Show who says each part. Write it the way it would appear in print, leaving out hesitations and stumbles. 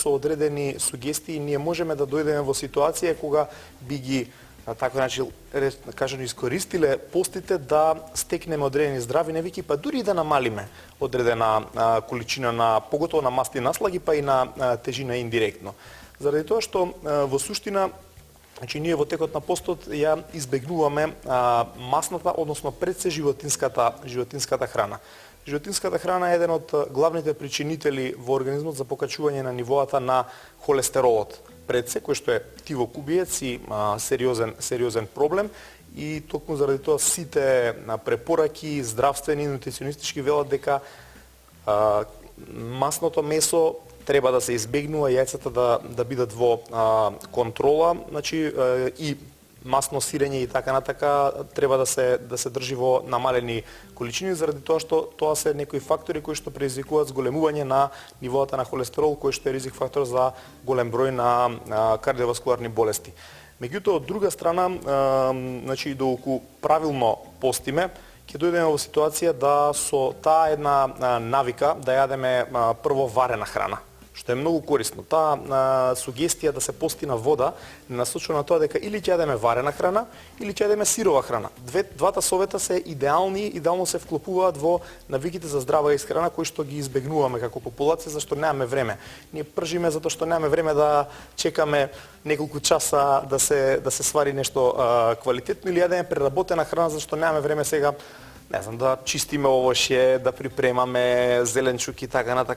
Speaker 1: со одредени сугестии ние можеме да дојдеме во ситуација кога би ги така кажано искористиле постите да стекнеме одредени здрави навики, па дури и да намалиме одредена количина на поготово на масни наслаги, па и на тежина индиректно. Заради тоа што во суштина ние во текот на постот ја избегнуваме масната, односно пред се животинската храна. Животинската храна е еден од главните причинители во организмот за покачување на нивоата на холестеролот пред се, кој што е тивокубиец и сериозен проблем, и токму заради тоа сите препораки здравствени нутриционистички велат дека масното месо треба да се избегнува, јајцата да бидат во контрола, значи и масно сирење и така натака треба да се држи во намалени количини, заради тоа што тоа се некои фактори кои што предизвикуваат зголемување на нивоата на холестерол, кој што е ризик фактор за голем број на кардиоваскуларни болести. Меѓутоа, од друга страна, значи доколку правилно постиме, ќе дојдеме во ситуација да со таа една навика да јадеме прво варена храна, што е многу корисно. Таа сугестија да се пости на вода не насочува на тоа дека или ќе јадеме варена храна, или ќе јадеме сирова храна. Двата совета се идеално се вклопуваат во навиките за здрава исхрана кои што ги избегнуваме како популација, зашто немаме време. Ние пржиме затоа што немаме време да чекаме неколку часа да се свари нешто квалитетно, или јадеме преработена храна зашто немаме време сега, не знам, да чистиме овошје, да припремаме зеленчук и така натака.